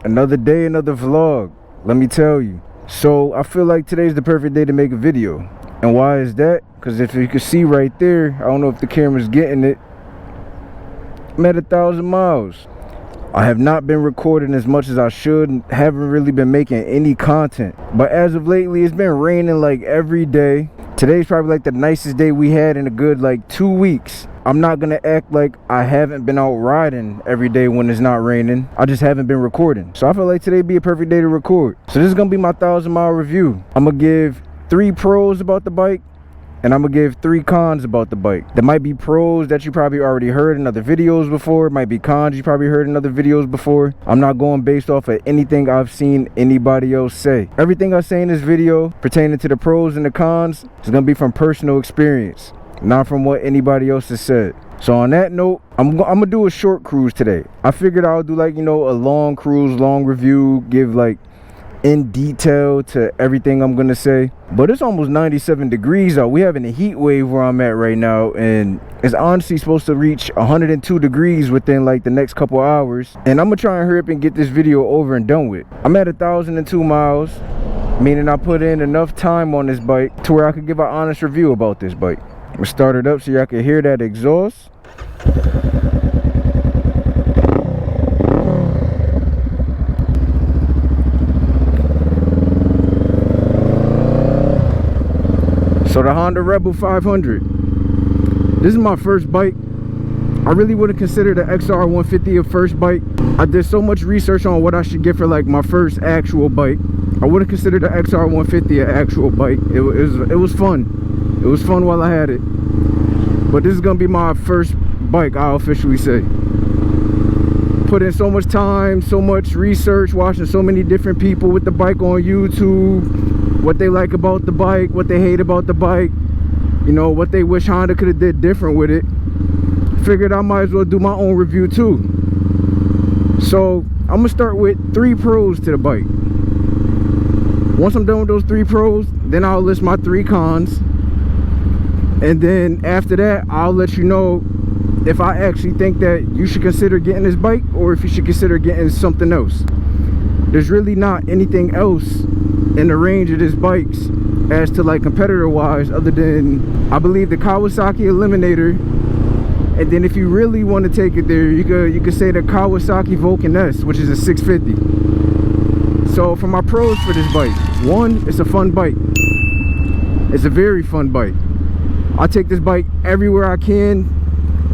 Another day, another vlog. Let me tell you. So I feel like today's the perfect day to make a video. And why is that? Because if you can see right there, I don't know if the camera's getting it, I'm at 1,000 miles. I have not been recording as much as I should, haven't really been making any content. But as of lately, it's been raining like every day. Today's probably like the nicest day we had in a good like 2 weeks. I'm not gonna act like I haven't been out riding every day when it's not raining. I just haven't been recording. So I feel like today be a perfect day to record. So this is gonna be my 1,000-mile review. I'm gonna give 3 pros about the bike, and I'm gonna give 3 cons about the bike. There might be pros that you probably already heard in other videos before. It might be cons you probably heard in other videos before. I'm not going based off of anything I've seen anybody else say. Everything I say in this video pertaining to the pros and the cons is gonna be from personal experience, not from what anybody else has said. So on that note, I'm gonna do a short cruise today. I figured I'll do like, you know, a long cruise, long review, give like in detail to everything I'm gonna say. But it's almost 97 degrees out. We having a heat wave where I'm at right now, and it's honestly supposed to reach 102 degrees within like the next couple hours. And I'm gonna try and hurry up and get this video over and done with. I'm at 1,002 miles, meaning I put in enough time on this bike to where I could give an honest review about this bike. I'm gonna start it up so y'all can hear that exhaust. So the Honda Rebel 500. This is my first bike. I really wouldn't consider the XR150 a first bike. I did so much research on what I should get for like my first actual bike. I wouldn't consider the XR150 an actual bike. It was fun. It was fun while I had it. But this is gonna be my first bike, I'll officially say. Put in so much time, so much research, watching so many different people with the bike on YouTube, what they like about the bike, what they hate about the bike, you know, what they wish Honda could have did different with it. Figured I might as well do my own review too. So I'm gonna start with 3 pros to the bike. Once I'm done with those 3 pros, then I'll list my 3 cons. And then after that, I'll let you know if I actually think that you should consider getting this bike or if you should consider getting something else. There's really not anything else in the range of this bikes as to like competitor wise, other than I believe the Kawasaki Eliminator. And then if you really want to take it there, you could say the Kawasaki Vulcan S, which is a 650. So for my pros for this bike, 1, it's a fun bike. It's a very fun bike. I take this bike everywhere I can,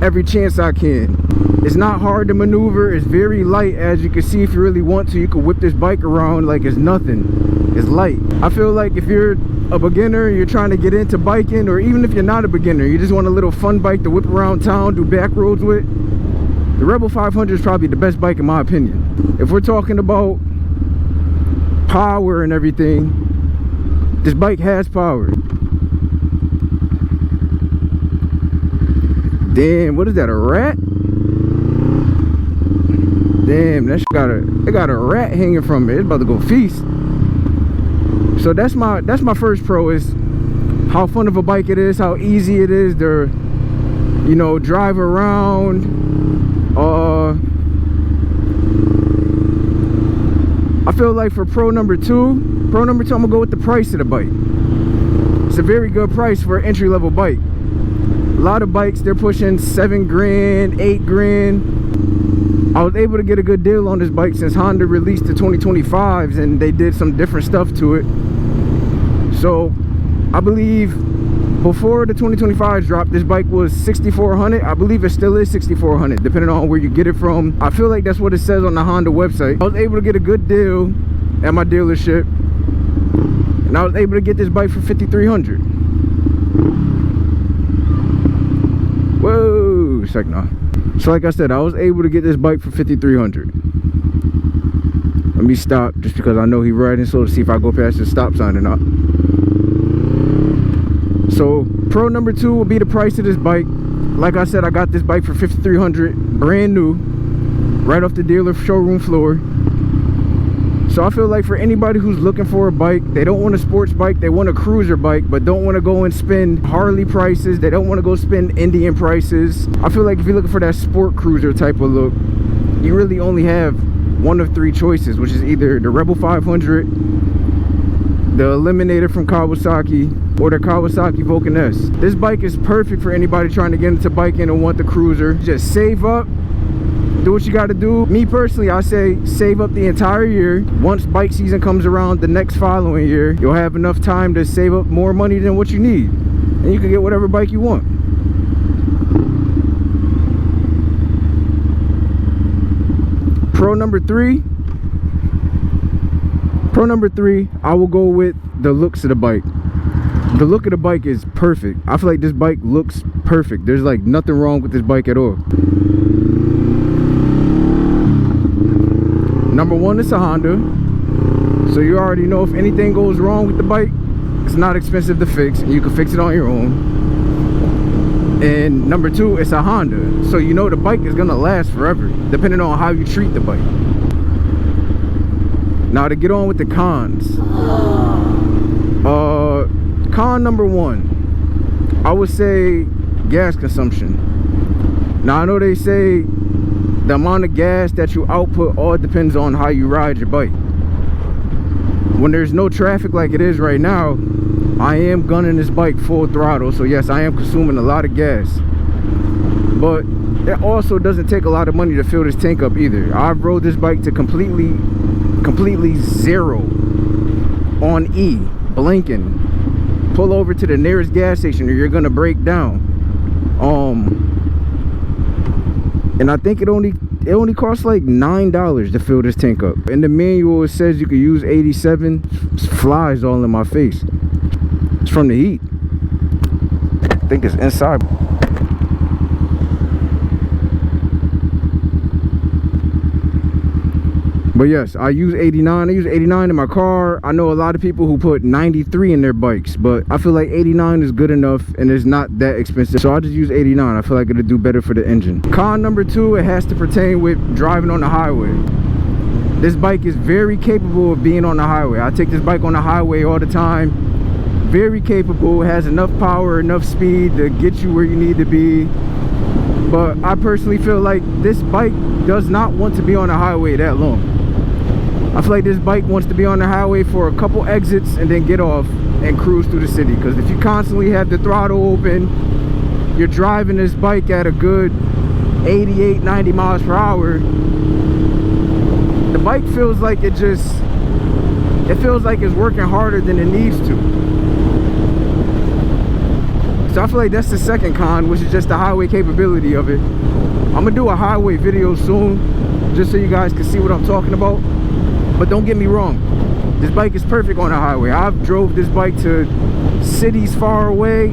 every chance I can. It's not hard to maneuver. It's very light, as you can see. If you really want to, you can whip this bike around like it's nothing. It's light. I feel like if you're a beginner, you're trying to get into biking, or even if you're not a beginner, you just want a little fun bike to whip around town, do back roads with, the Rebel 500 is probably the best bike in my opinion. If we're talking about power and everything, this bike has power. Damn, what is that, a rat? Damn, that shit got a rat hanging from it. It's about to go feast. So that's my first pro, is how fun of a bike it is, how easy it is to, you know, drive around. I feel like for pro number two, I'm gonna go with the price of the bike. It's a very good price for an entry-level bike. A lot of bikes, they're pushing 7 grand, 8 grand. I was able to get a good deal on this bike since Honda released the 2025s and they did some different stuff to it. So I believe before the 2025s dropped, this bike was $6,400. I believe it still is $6,400, depending on where you get it from. I feel like that's what it says on the Honda website. I was able to get a good deal at my dealership, and I was able to get this bike for $5,300. Whoa, second off. So like I said, I was able to get this bike for $5,300. Let me stop just because I know he's riding slow to see if I go past the stop sign or not. So pro number 2 will be the price of this bike. Like I said, I got this bike for $5,300, brand new, right off the dealer showroom floor. So I feel like for anybody who's looking for a bike, they don't want a sports bike, they want a cruiser bike, but don't want to go and spend Harley prices, they don't want to go spend Indian prices. I feel like if you're looking for that sport cruiser type of look, you really only have one of three choices, which is either the Rebel 500, the Eliminator from Kawasaki, or the Kawasaki Vulcan S. This bike is perfect for anybody trying to get into biking and want the cruiser. Just save up, do what you got to do. Me personally, I say save up the entire year. Once bike season comes around the next following year, you'll have enough time to save up more money than what you need, and you can get whatever bike you want. Pro number three, I will go with the looks of the bike. The look of the bike is perfect. I feel like this bike looks perfect. There's like nothing wrong with this bike at all. Number one, it's a Honda, so you already know if anything goes wrong with the bike, it's not expensive to fix, and you can fix it on your own. And number two, it's a Honda, so you know the bike is gonna last forever, depending on how you treat the bike. Now to get on with the cons. Con number one, I would say gas consumption. Now I know they say the amount of gas that you output all depends on how you ride your bike. When there's no traffic like it is right now, I am gunning this bike full throttle, so yes, I am consuming a lot of gas. But it also doesn't take a lot of money to fill this tank up either. I've rode this bike to completely zero on E, blinking. Pull over to the nearest gas station or you're gonna break down. And I think it only costs like $9 to fill this tank up. In the manual it says you can use 87. Flies all in my face. It's from the heat. I think it's inside. But yes, I use 89. I use 89 in my car. I know a lot of people who put 93 in their bikes, but I feel like 89 is good enough and it's not that expensive. So I just use 89. I feel like it'll do better for the engine. Con number two, it has to pertain with driving on the highway. This bike is very capable of being on the highway. I take this bike on the highway all the time. Very capable, has enough power, enough speed to get you where you need to be. But I personally feel like this bike does not want to be on the highway that long. I feel like this bike wants to be on the highway for a couple exits and then get off and cruise through the city. Because if you constantly have the throttle open, you're driving this bike at a good 88, 90 miles per hour, the bike feels like it feels like it's working harder than it needs to. So I feel like that's the second con, which is just the highway capability of it. I'm gonna do a highway video soon, just so you guys can see what I'm talking about. But don't get me wrong, this bike is perfect on the highway. I've drove this bike to cities far away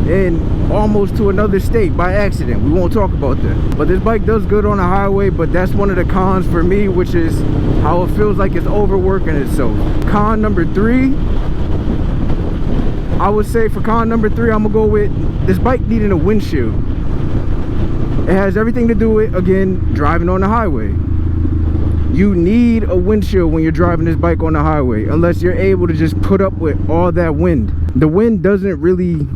and almost to another state by accident. We won't talk about that. But this bike does good on the highway, but that's one of the cons for me, which is how it feels like it's overworking itself. Con number three, I would say for con number three, I'm gonna go with this bike needing a windshield. It has everything to do with, again, driving on the highway. You need a windshield when you're driving this bike on the highway, unless you're able to just put up with all that wind. The wind doesn't really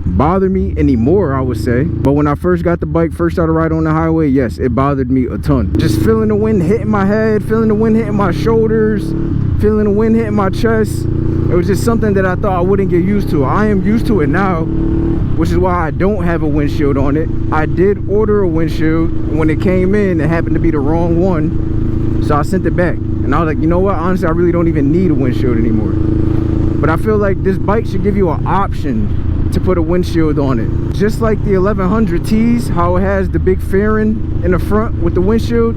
bother me anymore, I would say, but when I first got the bike, first started riding on the highway, yes, it bothered me a ton. Just feeling the wind hitting my head, feeling the wind hitting my shoulders, feeling the wind hitting my chest. It was just something that I thought I wouldn't get used to. I am used to it now, which is why I don't have a windshield on it. I did order a windshield. When it came in, it happened to be the wrong one, so I sent it back. And I was like, you know what, honestly, I really don't even need a windshield anymore. But I feel like this bike should give you an option to put a windshield on it. Just like the 1100Ts, how it has the big fairing in the front with the windshield,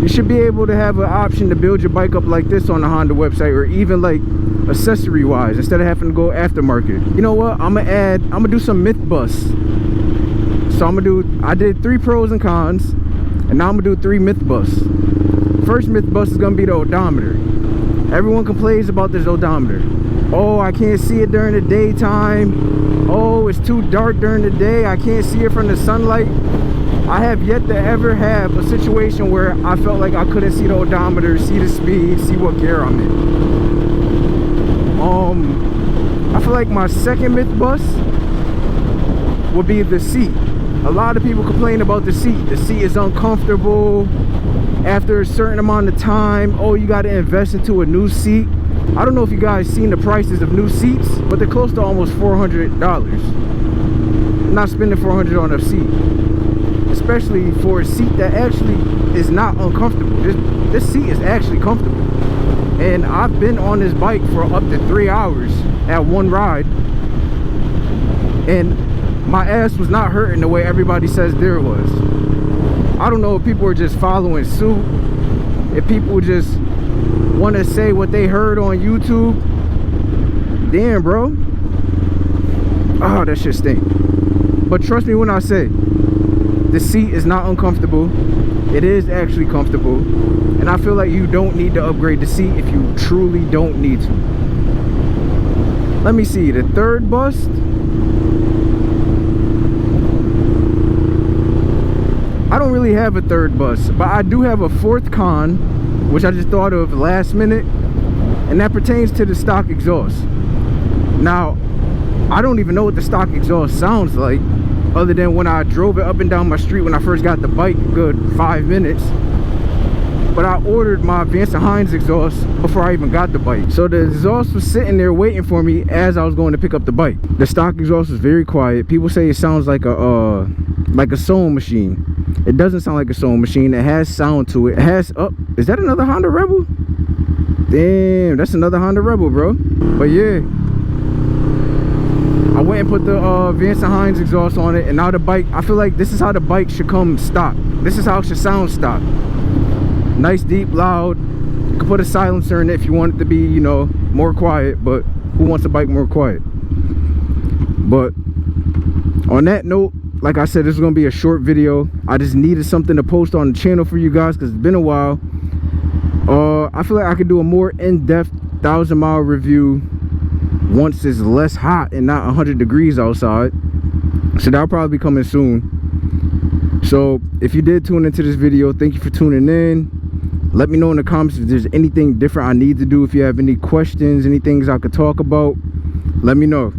you should be able to have an option to build your bike up like this on the Honda website, or even like accessory wise, instead of having to go aftermarket. You know what, I'm gonna do some myth busts. So I did 3 pros and cons, and now I'm gonna do 3 myth busts. First myth bust is gonna be the odometer. Everyone complains about this odometer. Oh, I can't see it during the daytime. Oh, it's too dark during the day, I can't see it from the sunlight. I have yet to ever have a situation where I felt like I couldn't see the odometer, see the speed, see what gear I'm in. I feel like my second myth bust would be the seat. A lot of people complain about the seat. The seat is uncomfortable. after a certain amount of time, oh, you got to invest into a new seat. I don't know if you guys seen the prices of new seats, but they're close to almost $400. Not spending $400 on a seat, especially for a seat that actually is not uncomfortable. This seat is actually comfortable, and I've been on this bike for up to 3 hours at one ride, and my ass was not hurting the way everybody says there was. I don't know if people are just following suit, if people just want to say what they heard on YouTube. Damn, bro. Oh, that shit stink. But trust me when I say, the seat is not uncomfortable. It is actually comfortable. And I feel like you don't need to upgrade the seat if you truly don't need to. Let me see, the third bust. I don't really have a third bust, but I do have a fourth con, which I just thought of last minute, and that pertains to the stock exhaust. Now, I don't even know what the stock exhaust sounds like, other than when I drove it up and down my street when I first got the bike, a good 5 minutes. But I ordered my Vance & Hines exhaust before I even got the bike. So the exhaust was sitting there waiting for me as I was going to pick up the bike. The stock exhaust was very quiet. People say it sounds like a sewing machine. It doesn't sound like a sewing machine. It has sound to it. It has, oh, is that another Honda Rebel? Damn, that's another Honda Rebel, bro. But yeah, I went and put the Vance & Hines exhaust on it, and now the bike, I feel like this is how the bike should come stock. This is how it should sound stock. Nice, deep, loud. You can put a silencer in it if you want it to be, you know, more quiet, but who wants a bike more quiet? But on that note, like I said, this is going to be a short video. I just needed something to post on the channel for you guys because it's been a while. I feel like I could do a more in-depth 1,000-mile review once it's less hot and not 100 degrees outside. So that'll probably be coming soon. So if you did tune into this video, thank you for tuning in. Let me know in the comments if there's anything different I need to do. If you have any questions, any things I could talk about, let me know.